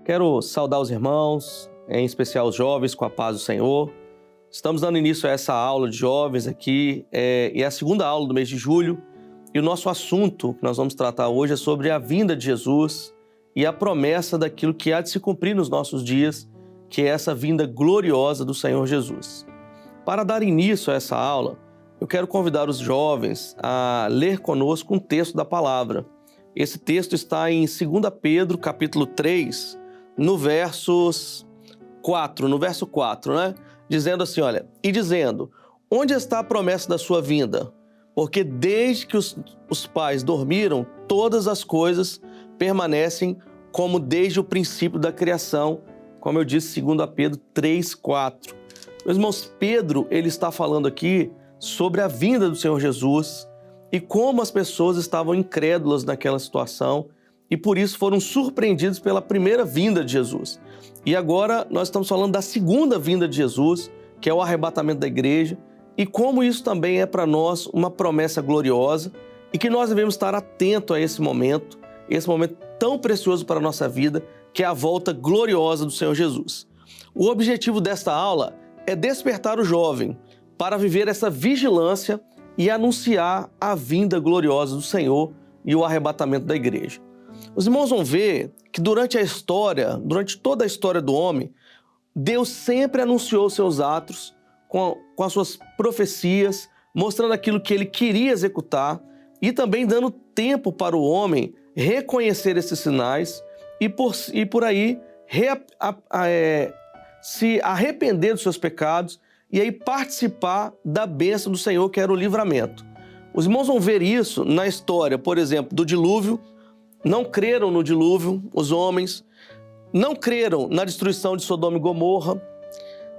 Quero saudar os irmãos, em especial os jovens, com a paz do Senhor. Estamos dando início a essa aula de jovens aqui, e é a segunda aula do mês de julho. E o nosso assunto que nós vamos tratar hoje é sobre a vinda de Jesus e a promessa daquilo que há de se cumprir nos nossos dias, que é essa vinda gloriosa do Senhor Jesus. Para dar início a essa aula, eu quero convidar os jovens a ler conosco um texto da palavra. Esse texto está em 2 Pedro, capítulo 3, no verso 4, né? Dizendo assim, olha, e dizendo, onde está a promessa da sua vinda? Porque desde que os pais dormiram, todas as coisas permanecem como desde o princípio da criação, como eu disse, 2 Pedro 3, 4. Meus irmãos, Pedro, ele está falando aqui sobre a vinda do Senhor Jesus e como as pessoas estavam incrédulas naquela situação e por isso foram surpreendidos pela primeira vinda de Jesus. E agora nós estamos falando da segunda vinda de Jesus, que é o arrebatamento da igreja, e como isso também é para nós uma promessa gloriosa e que nós devemos estar atentos a esse momento tão precioso para a nossa vida, que é a volta gloriosa do Senhor Jesus. O objetivo desta aula é despertar o jovem para viver essa vigilância e anunciar a vinda gloriosa do Senhor e o arrebatamento da igreja. Os irmãos vão ver que durante toda a história do homem, Deus sempre anunciou seus atos com as suas profecias, mostrando aquilo que ele queria executar e também dando tempo para o homem reconhecer esses sinais e por aí se arrepender dos seus pecados e aí participar da bênção do Senhor, que era o livramento. Os irmãos vão ver isso na história, por exemplo, do dilúvio. Não creram no dilúvio, os homens. Não creram na destruição de Sodoma e Gomorra.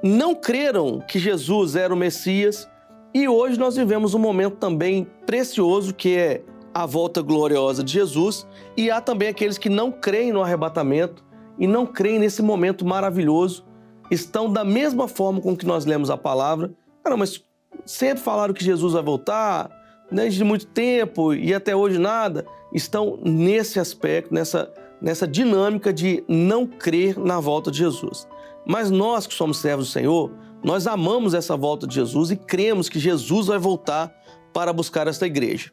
Não creram que Jesus era o Messias. E hoje nós vivemos um momento também precioso, que é a volta gloriosa de Jesus. E há também aqueles que não creem no arrebatamento e não creem nesse momento maravilhoso. Estão da mesma forma com que nós lemos a palavra. Não, mas sempre falaram que Jesus vai voltar, desde muito tempo e até hoje nada. Estão nesse aspecto, nessa dinâmica de não crer na volta de Jesus. Mas nós que somos servos do Senhor, nós amamos essa volta de Jesus e cremos que Jesus vai voltar para buscar esta igreja.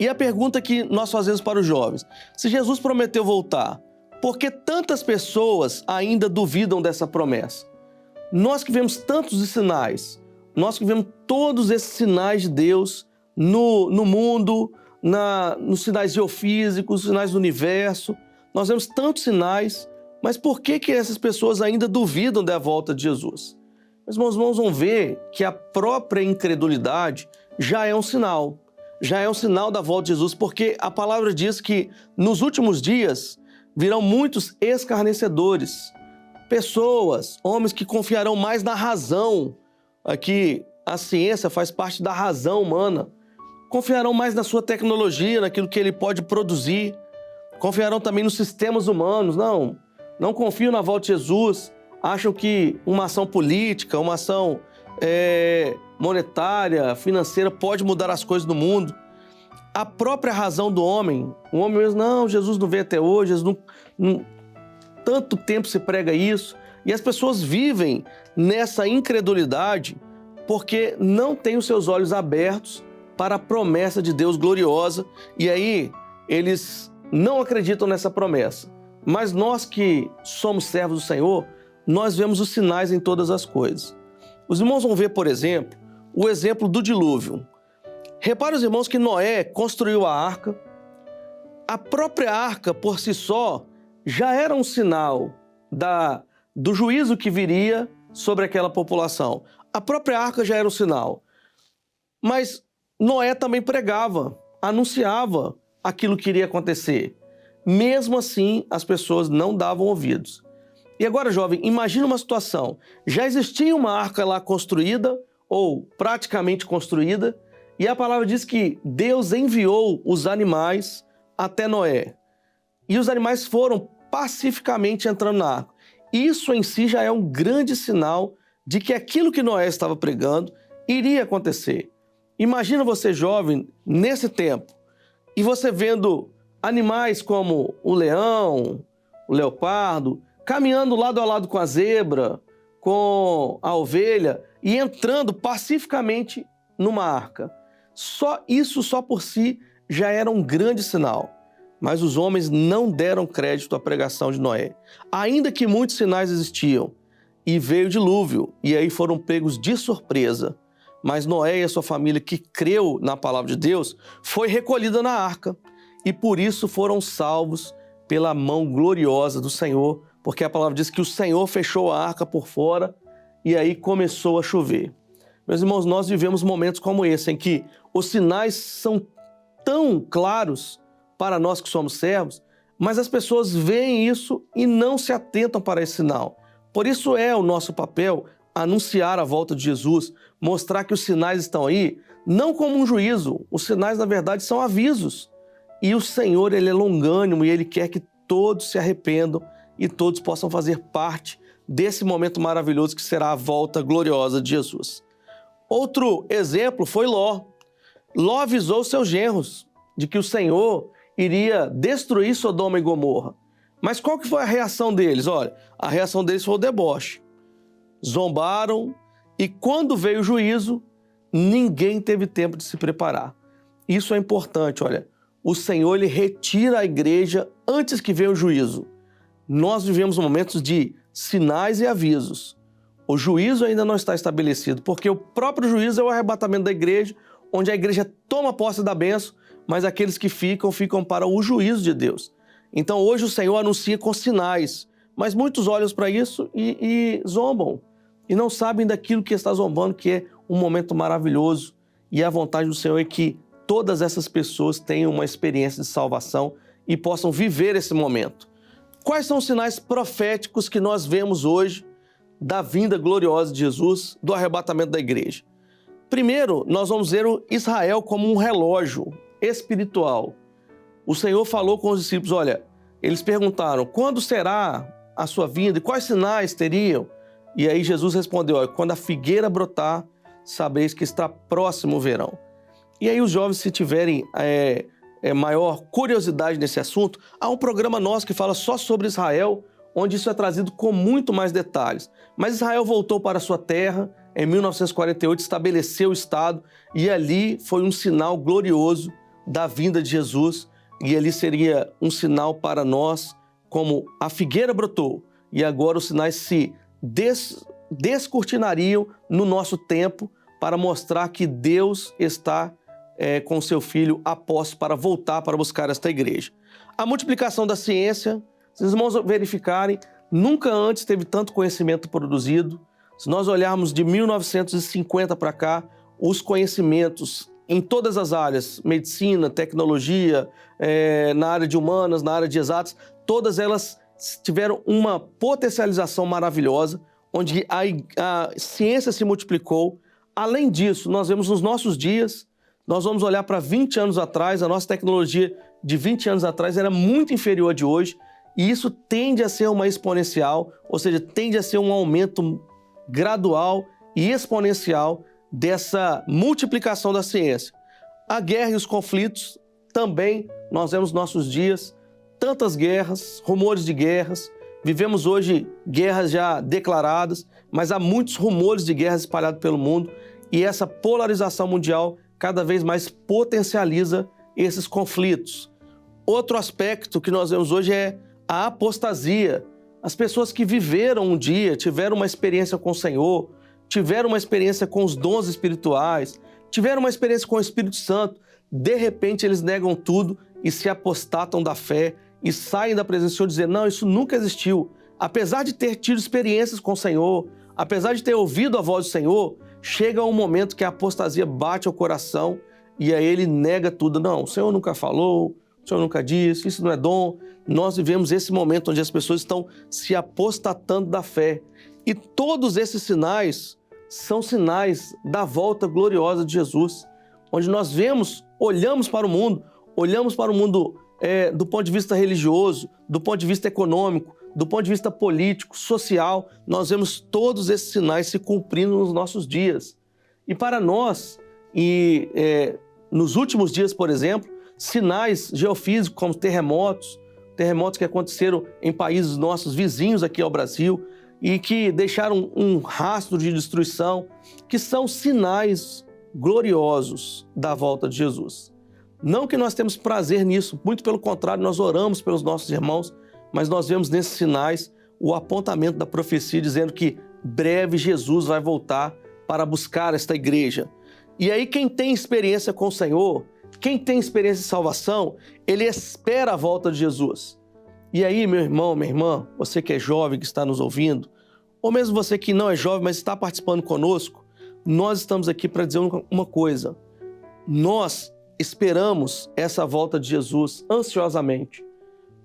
E a pergunta que nós fazemos para os jovens, se Jesus prometeu voltar, por que tantas pessoas ainda duvidam dessa promessa? Nós que vemos tantos sinais, nós que vemos todos esses sinais de Deus no mundo, nos sinais geofísicos, sinais do universo, nós vemos tantos sinais, mas por que essas pessoas ainda duvidam da volta de Jesus? Meus irmãos vão ver que a própria incredulidade já é um sinal da volta de Jesus, porque a palavra diz que nos últimos dias virão muitos escarnecedores, pessoas, homens que confiarão mais na razão. Aqui a ciência faz parte da razão humana. Confiarão mais na sua tecnologia, naquilo que ele pode produzir. Confiarão também nos sistemas humanos. Não confiam na volta de Jesus. Acham que uma ação política, uma ação monetária, financeira, pode mudar as coisas no mundo. A própria razão do homem, o homem mesmo, Jesus não veio até hoje, tanto tempo se prega isso, e as pessoas vivem nessa incredulidade porque não têm os seus olhos abertos para a promessa de Deus gloriosa, e aí eles não acreditam nessa promessa. Mas nós que somos servos do Senhor, nós vemos os sinais em todas as coisas. Os irmãos vão ver, por exemplo, o exemplo do dilúvio. Repare, os irmãos, que Noé construiu a arca. A própria arca, por si só, já era um sinal do juízo que viria sobre aquela população. A própria arca já era um sinal. Mas Noé também pregava, anunciava aquilo que iria acontecer. Mesmo assim, as pessoas não davam ouvidos. E agora, jovem, imagina uma situação. Já existia uma arca lá construída, ou praticamente construída, e a palavra diz que Deus enviou os animais até Noé. E os animais foram pacificamente entrando na arca. Isso em si já é um grande sinal de que aquilo que Noé estava pregando iria acontecer. Imagina você, jovem, nesse tempo, e você vendo animais como o leão, o leopardo, caminhando lado a lado com a zebra, com a ovelha e entrando pacificamente numa arca. Só por si já era um grande sinal. Mas os homens não deram crédito à pregação de Noé. Ainda que muitos sinais existiam, e veio o dilúvio, e aí foram pegos de surpresa. Mas Noé e a sua família, que creu na palavra de Deus, foi recolhida na arca, e por isso foram salvos pela mão gloriosa do Senhor, porque a palavra diz que o Senhor fechou a arca por fora, e aí começou a chover. Meus irmãos, nós vivemos momentos como esse, em que os sinais são tão claros para nós que somos servos, mas as pessoas veem isso e não se atentam para esse sinal. Por isso é o nosso papel anunciar a volta de Jesus, mostrar que os sinais estão aí, não como um juízo. Os sinais, na verdade, são avisos. E o Senhor, Ele é longânimo e Ele quer que todos se arrependam e todos possam fazer parte desse momento maravilhoso que será a volta gloriosa de Jesus. Outro exemplo foi Ló. Ló avisou seus genros de que o Senhor iria destruir Sodoma e Gomorra. Mas qual que foi a reação deles? Olha, a reação deles foi o deboche. Zombaram e quando veio o juízo, ninguém teve tempo de se preparar. Isso é importante, olha. O Senhor, Ele retira a igreja antes que venha o juízo. Nós vivemos momentos de sinais e avisos. O juízo ainda não está estabelecido, porque o próprio juízo é o arrebatamento da igreja, onde a igreja toma posse da bênção, mas aqueles que ficam para o juízo de Deus. Então hoje o Senhor anuncia com sinais, mas muitos olham para isso e zombam, e não sabem daquilo que está zombando, que é um momento maravilhoso, e a vontade do Senhor é que todas essas pessoas tenham uma experiência de salvação e possam viver esse momento. Quais são os sinais proféticos que nós vemos hoje da vinda gloriosa de Jesus, do arrebatamento da igreja? Primeiro, nós vamos ver o Israel como um relógio espiritual. O Senhor falou com os discípulos, olha, eles perguntaram, quando será a sua vinda e quais sinais teriam? E aí Jesus respondeu, olha, quando a figueira brotar, sabeis que está próximo o verão. E aí os jovens, se tiverem maior curiosidade nesse assunto, há um programa nosso que fala só sobre Israel, onde isso é trazido com muito mais detalhes. Mas Israel voltou para a sua terra, em 1948 estabeleceu o Estado, e ali foi um sinal glorioso da vinda de Jesus, e ali seria um sinal para nós, como a figueira brotou, e agora os sinais se descortinariam no nosso tempo para mostrar que Deus está com seu Filho a posto para voltar para buscar esta igreja. A multiplicação da ciência, se os irmãos verificarem, nunca antes teve tanto conhecimento produzido. Se nós olharmos de 1950 para cá, os conhecimentos em todas as áreas, medicina, tecnologia, na área de humanas, na área de exatas, todas elas tiveram uma potencialização maravilhosa, onde a ciência se multiplicou. Além disso, nós vemos nos nossos dias, nós vamos olhar para 20 anos atrás, a nossa tecnologia de 20 anos atrás era muito inferior à de hoje, e isso tende a ser uma exponencial, ou seja, tende a ser um aumento gradual e exponencial dessa multiplicação da ciência. A guerra e os conflitos também, nós vemos nos nossos dias, tantas guerras, rumores de guerras, vivemos hoje guerras já declaradas, mas há muitos rumores de guerras espalhados pelo mundo, e essa polarização mundial cada vez mais potencializa esses conflitos. Outro aspecto que nós vemos hoje é a apostasia. As pessoas que viveram um dia, tiveram uma experiência com o Senhor, tiveram uma experiência com os dons espirituais, tiveram uma experiência com o Espírito Santo, de repente eles negam tudo e se apostatam da fé e saem da presença do Senhor dizendo, não, isso nunca existiu. Apesar de ter tido experiências com o Senhor, apesar de ter ouvido a voz do Senhor, chega um momento que a apostasia bate ao coração e aí ele nega tudo. Não, o Senhor nunca falou, o Senhor nunca disse, isso não é dom. Nós vivemos esse momento onde as pessoas estão se apostatando da fé. E todos esses sinais são sinais da volta gloriosa de Jesus, onde nós vemos, olhamos para o mundo do ponto de vista religioso, do ponto de vista econômico, do ponto de vista político, social, nós vemos todos esses sinais se cumprindo nos nossos dias. E para nós, nos últimos dias, por exemplo, sinais geofísicos como terremotos, terremotos que aconteceram em países nossos vizinhos aqui ao Brasil e que deixaram um rastro de destruição, que são sinais gloriosos da volta de Jesus. Não que nós temos prazer nisso, muito pelo contrário, nós oramos pelos nossos irmãos, mas nós vemos nesses sinais o apontamento da profecia dizendo que breve Jesus vai voltar para buscar esta igreja. E aí quem tem experiência com o Senhor, quem tem experiência de salvação, ele espera a volta de Jesus. E aí, meu irmão, minha irmã, você que é jovem, que está nos ouvindo, ou mesmo você que não é jovem, mas está participando conosco, nós estamos aqui para dizer uma coisa. Nós esperamos essa volta de Jesus ansiosamente.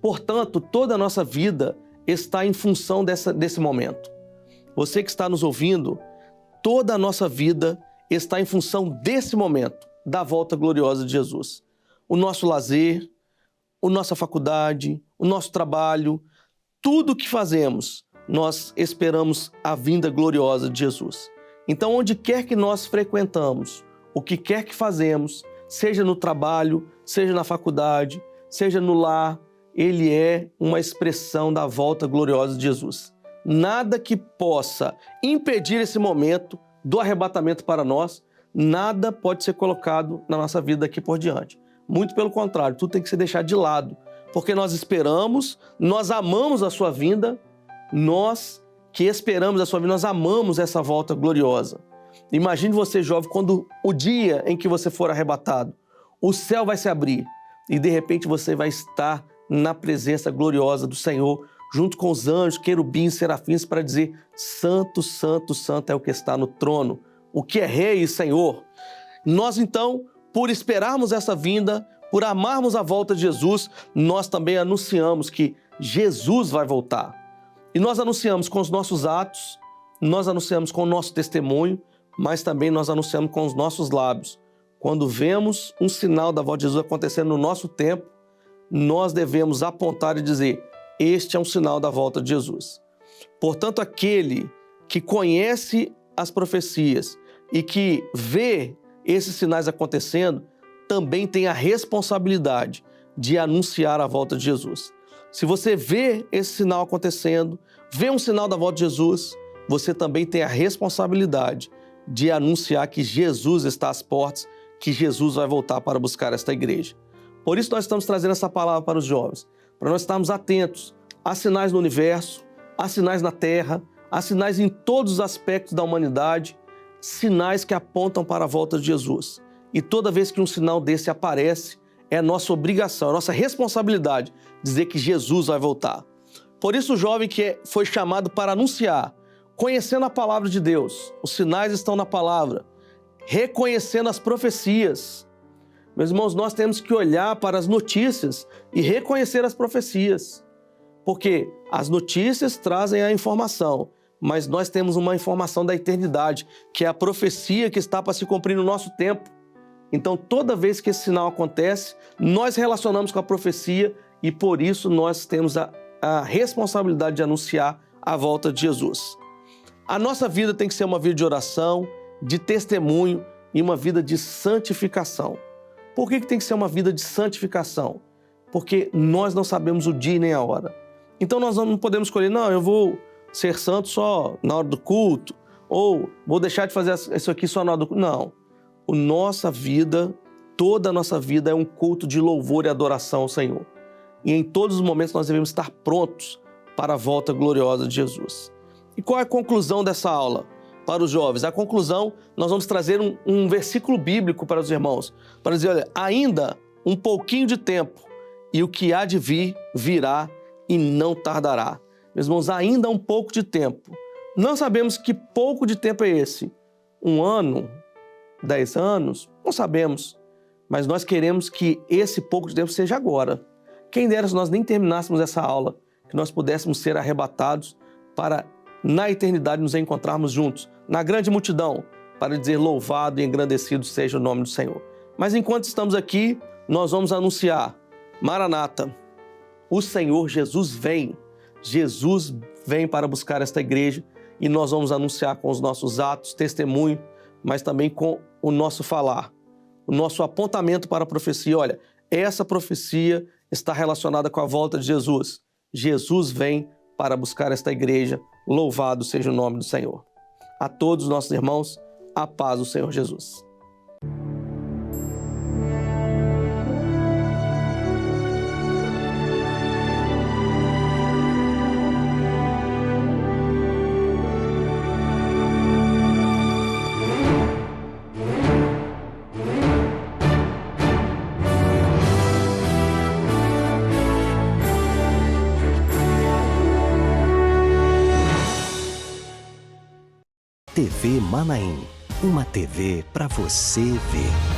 Portanto, toda a nossa vida está em função desse momento. Você que está nos ouvindo, toda a nossa vida está em função desse momento, da volta gloriosa de Jesus. O nosso lazer, a nossa faculdade, o nosso trabalho, tudo o que fazemos, nós esperamos a vinda gloriosa de Jesus. Então, onde quer que nós frequentamos, o que quer que fazemos, seja no trabalho, seja na faculdade, seja no lar, ele é uma expressão da volta gloriosa de Jesus. Nada que possa impedir esse momento do arrebatamento para nós, nada pode ser colocado na nossa vida daqui por diante. Muito pelo contrário, tudo tem que ser deixado de lado, porque nós esperamos, nós amamos a sua vinda, nós que esperamos a sua vinda, nós amamos essa volta gloriosa. Imagine você, jovem, quando o dia em que você for arrebatado, o céu vai se abrir e de repente você vai estar na presença gloriosa do Senhor, junto com os anjos, querubins, serafins, para dizer: Santo, Santo, Santo é o que está no trono, o que é Rei e Senhor. Nós então, por esperarmos essa vinda, por amarmos a volta de Jesus, nós também anunciamos que Jesus vai voltar. E nós anunciamos com os nossos atos, nós anunciamos com o nosso testemunho, mas também nós anunciamos com os nossos lábios. Quando vemos um sinal da volta de Jesus acontecendo no nosso tempo, nós devemos apontar e dizer: este é um sinal da volta de Jesus. Portanto, aquele que conhece as profecias e que vê esses sinais acontecendo, também tem a responsabilidade de anunciar a volta de Jesus. Se você vê esse sinal acontecendo, vê um sinal da volta de Jesus, você também tem a responsabilidade de anunciar que Jesus está às portas, que Jesus vai voltar para buscar esta igreja. Por isso nós estamos trazendo essa palavra para os jovens, para nós estarmos atentos a sinais no universo, a sinais na terra, a sinais em todos os aspectos da humanidade, sinais que apontam para a volta de Jesus. E toda vez que um sinal desse aparece, é nossa obrigação, é nossa responsabilidade dizer que Jesus vai voltar. Por isso o jovem que foi chamado para anunciar, conhecendo a palavra de Deus, os sinais estão na palavra, reconhecendo as profecias. Meus irmãos, nós temos que olhar para as notícias e reconhecer as profecias, porque as notícias trazem a informação, mas nós temos uma informação da eternidade, que é a profecia que está para se cumprir no nosso tempo. Então, toda vez que esse sinal acontece, nós relacionamos com a profecia e, por isso, nós temos a responsabilidade de anunciar a volta de Jesus. A nossa vida tem que ser uma vida de oração, de testemunho e uma vida de santificação. Por que tem que ser uma vida de santificação? Porque nós não sabemos o dia nem a hora. Então, nós não podemos escolher: não, eu vou ser santo só na hora do culto, ou vou deixar de fazer isso aqui só na hora do culto. Não. Nossa vida, toda a nossa vida é um culto de louvor e adoração ao Senhor. E em todos os momentos nós devemos estar prontos para a volta gloriosa de Jesus. E qual é a conclusão dessa aula para os jovens? A conclusão, nós vamos trazer um versículo bíblico para os irmãos, para dizer: olha, ainda um pouquinho de tempo e o que há de vir, virá e não tardará. Meus irmãos, ainda um pouco de tempo. Não sabemos que pouco de tempo é esse. 1 ano? 10 anos? Não sabemos. Mas nós queremos que esse pouco de tempo seja agora. Quem dera se nós nem terminássemos essa aula, que nós pudéssemos ser arrebatados para, na eternidade, nos encontrarmos juntos, na grande multidão, para dizer: louvado e engrandecido seja o nome do Senhor. Mas enquanto estamos aqui, nós vamos anunciar: Maranata, o Senhor Jesus vem. Jesus vem para buscar esta igreja e nós vamos anunciar com os nossos atos, testemunho, mas também com o nosso falar, o nosso apontamento para a profecia. Olha, essa profecia está relacionada com a volta de Jesus. Jesus vem para buscar esta igreja. Louvado seja o nome do Senhor. A todos os nossos irmãos, a paz do Senhor Jesus. TV Manaim, uma TV para você ver.